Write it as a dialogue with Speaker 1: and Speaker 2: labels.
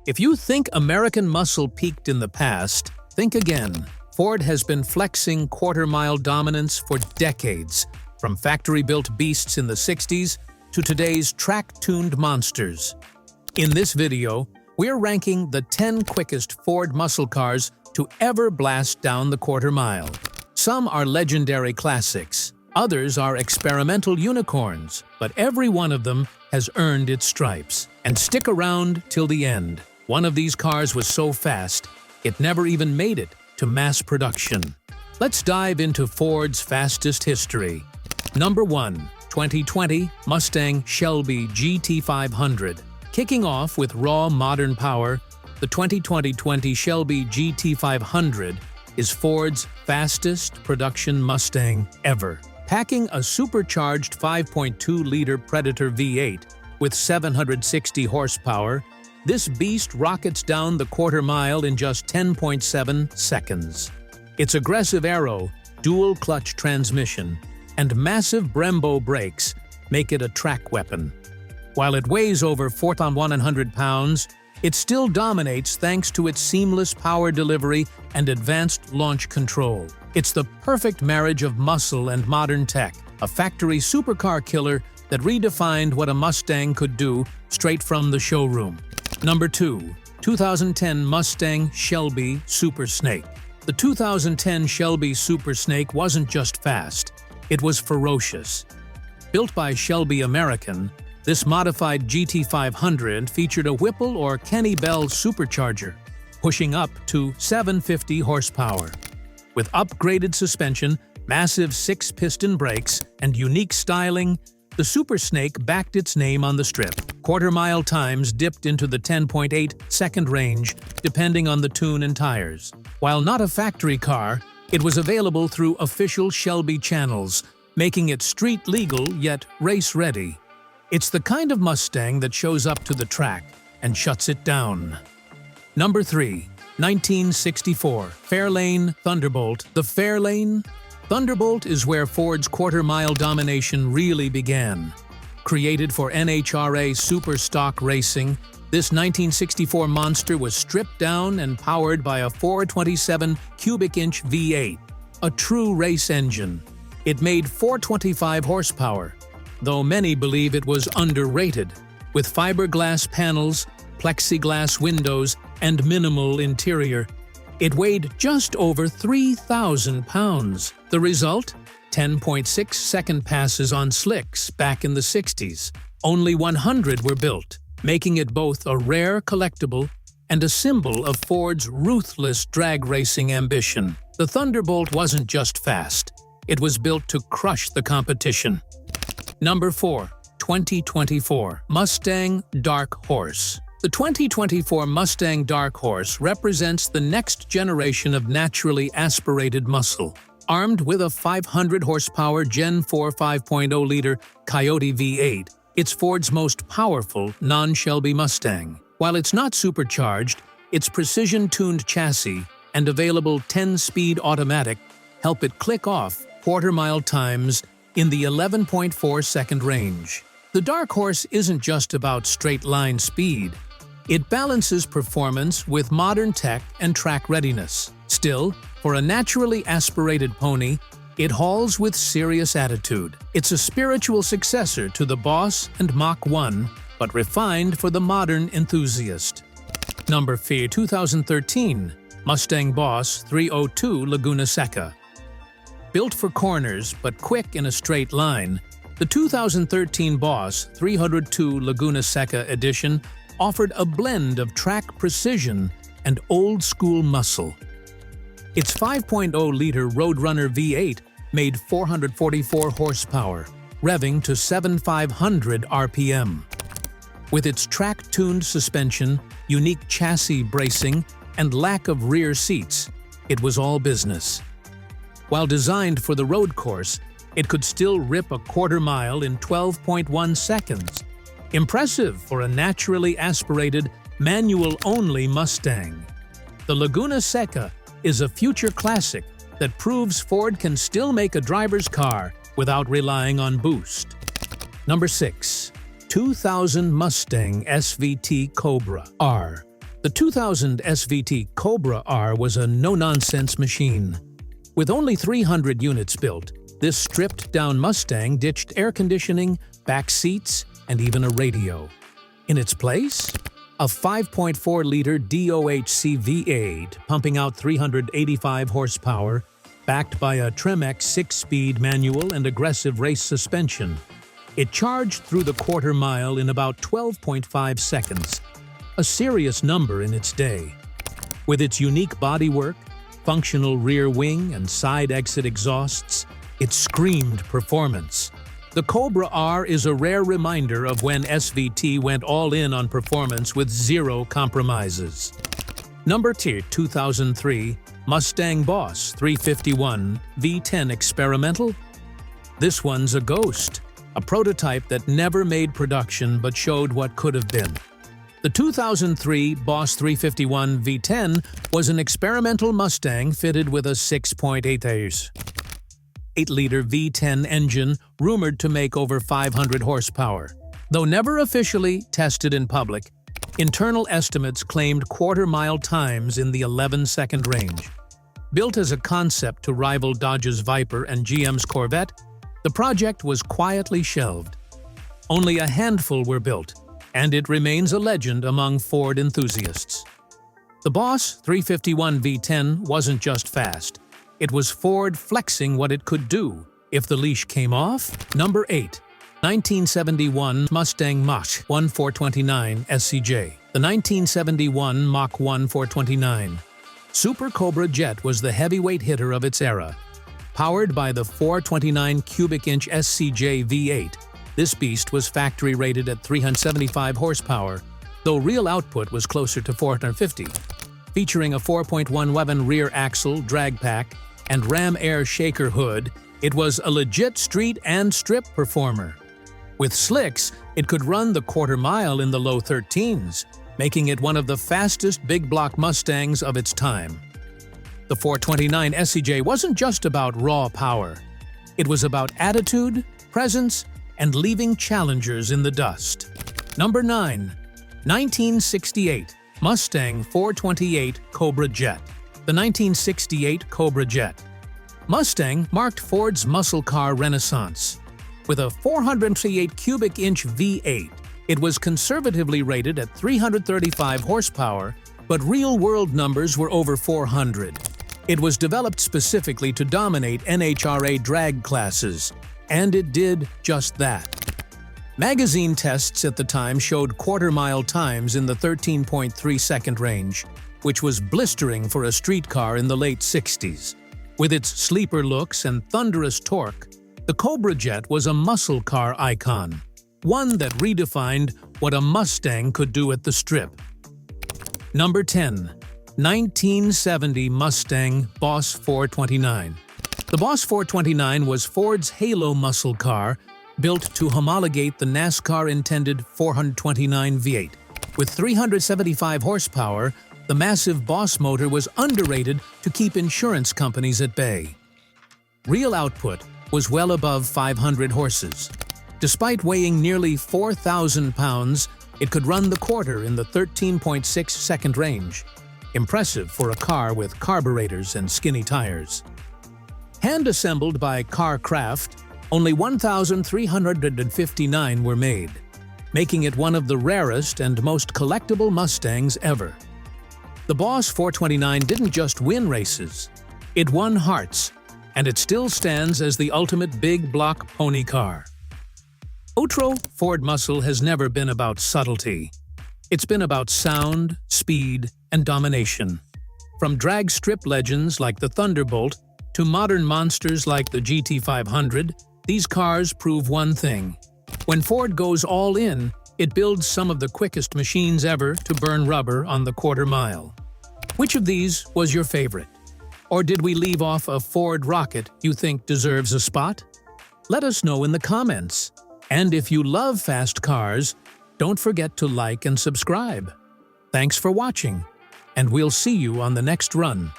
Speaker 1: If you think American muscle peaked in the past, think again. Ford has been flexing quarter-mile dominance for decades, from factory-built beasts in the 60s to today's track-tuned monsters. In this video, we're ranking the 10 quickest Ford muscle cars to ever blast down the quarter mile. Some are legendary classics, others are experimental unicorns, but every one of them has earned its stripes. And stick around till the end. One of these cars was so fast, it never even made it to mass production. Let's dive into Ford's fastest history. Number 1. 2020 Mustang Shelby GT500. Kicking off with raw modern power, the 2020 Shelby GT500 is Ford's fastest production Mustang ever. Packing a supercharged 5.2-liter Predator V8 with 760 horsepower, this beast rockets down the quarter mile in just 10.7 seconds. Its aggressive aero, dual-clutch transmission, and massive Brembo brakes make it a track weapon. While it weighs over 4,100 pounds, it still dominates thanks to its seamless power delivery and advanced launch control. It's the perfect marriage of muscle and modern tech, a factory supercar killer that redefined what a Mustang could do straight from the showroom. Number 2. 2010 Mustang Shelby Super Snake. The 2010 Shelby Super Snake wasn't just fast, it was ferocious. Built by Shelby American, this modified GT500 featured a Whipple or Kenny Bell supercharger, pushing up to 750 horsepower. With upgraded suspension, massive 6-piston brakes, and unique styling, the Super Snake backed its name on the strip. Quarter-mile times dipped into the 10.8-second range, depending on the tune and tires. While not a factory car, it was available through official Shelby channels, making it street-legal yet race-ready. It's the kind of Mustang that shows up to the track and shuts it down. Number 3. 1964 Fairlane Thunderbolt. The Fairlane Thunderbolt is where Ford's quarter-mile domination really began. Created for NHRA Super Stock Racing, this 1964 monster was stripped down and powered by a 427 cubic-inch V8, a true race engine. It made 425 horsepower, though many believe it was underrated, with fiberglass panels, plexiglass windows, and minimal interior. It weighed just over 3,000 pounds. The result? 10.6-second passes on slicks back in the 60s. Only 100 were built, making it both a rare collectible and a symbol of Ford's ruthless drag racing ambition. The Thunderbolt wasn't just fast, it was built to crush the competition. Number 4. 2024 Mustang Dark Horse. The 2024 Mustang Dark Horse represents the next generation of naturally aspirated muscle. Armed with a 500 horsepower Gen 4 5.0-liter Coyote V8, it's Ford's most powerful non-Shelby Mustang. While it's not supercharged, its precision-tuned chassis and available 10-speed automatic help it click off quarter-mile times in the 11.4-second range. The Dark Horse isn't just about straight-line speed. It balances performance with modern tech and track readiness. Still, for a naturally aspirated pony, it hauls with serious attitude. It's a spiritual successor to the Boss and Mach 1, but refined for the modern enthusiast. Number 4. 2013 Mustang Boss 302 Laguna Seca. Built for corners but quick in a straight line, the 2013 Boss 302 Laguna Seca edition offered a blend of track precision and old-school muscle. Its 5.0-liter Roadrunner V8 made 444 horsepower, revving to 7,500 RPM. With its track-tuned suspension, unique chassis bracing, and lack of rear seats, it was all business. While designed for the road course, it could still rip a quarter mile in 12.1 seconds. Impressive for a naturally aspirated, manual-only Mustang. The Laguna Seca is a future classic that proves Ford can still make a driver's car without relying on boost. Number 6. 2000 Mustang SVT Cobra R. The 2000 SVT Cobra R was a no-nonsense machine. With only 300 units built, this stripped-down Mustang ditched air conditioning, back seats, and even a radio. In its place, a 5.4-liter DOHC V8 pumping out 385 horsepower, backed by a Tremec 6-speed manual and aggressive race suspension. It charged through the quarter mile in about 12.5 seconds, a serious number in its day. With its unique bodywork, functional rear wing, and side exit exhausts, it screamed performance. The Cobra R is a rare reminder of when SVT went all in on performance with zero compromises. Number 2, 2003 Mustang Boss 351 V10 Experimental. This one's a ghost, a prototype that never made production but showed what could have been. The 2003 Boss 351 V10 was an experimental Mustang fitted with a 6.8-liter V10 engine rumored to make over 500 horsepower. Though never officially tested in public, internal estimates claimed quarter-mile times in the 11-second range. Built as a concept to rival Dodge's Viper and GM's Corvette, the project was quietly shelved. Only a handful were built, and it remains a legend among Ford enthusiasts. The Boss 351 V10 wasn't just fast. It was Ford flexing what it could do if the leash came off. Number 8. 1971 Mustang Mach 1 429 SCJ. The 1971 Mach 1 429 Super Cobra Jet was the heavyweight hitter of its era. Powered by the 429 cubic inch SCJ V8, this beast was factory rated at 375 horsepower, though real output was closer to 450. Featuring a 4.1-weapon rear axle, drag pack, and ram air shaker hood, it was a legit street and strip performer. With slicks, it could run the quarter mile in the low 13s, making it one of the fastest big block Mustangs of its time. The 429 SCJ wasn't just about raw power. It was about attitude, presence, and leaving challengers in the dust. Number 9. 1968 Mustang 428 Cobra Jet. The 1968 Cobra Jet. Mustang marked Ford's muscle car renaissance. With a 438 cubic inch V8, it was conservatively rated at 335 horsepower, but real-world numbers were over 400. It was developed specifically to dominate NHRA drag classes, and it did just that. Magazine tests at the time showed quarter-mile times in the 13.3-second range, which was blistering for a street car in the late 60s. With its sleeper looks and thunderous torque, the Cobra Jet was a muscle car icon, one that redefined what a Mustang could do at the strip. Number 10. 1970 Mustang Boss 429. The Boss 429 was Ford's halo muscle car, built to homologate the NASCAR-intended 429 V8. With 375 horsepower, the massive Boss motor was underrated to keep insurance companies at bay. Real output was well above 500 horses. Despite weighing nearly 4,000 pounds, it could run the quarter in the 13.6-second range. Impressive for a car with carburetors and skinny tires. Hand-assembled by Carcraft, only 1,359 were made, making it one of the rarest and most collectible Mustangs ever. The Boss 429 didn't just win races, it won hearts, and it still stands as the ultimate big block pony car. Outro Ford muscle has never been about subtlety. It's been about sound, speed, and domination. From drag strip legends like the Thunderbolt to modern monsters like the GT500, these cars prove one thing. When Ford goes all in, it builds some of the quickest machines ever to burn rubber on the quarter mile. Which of these was your favorite? Or did we leave off a Ford rocket you think deserves a spot? Let us know in the comments. And if you love fast cars, don't forget to like and subscribe. Thanks for watching, and we'll see you on the next run.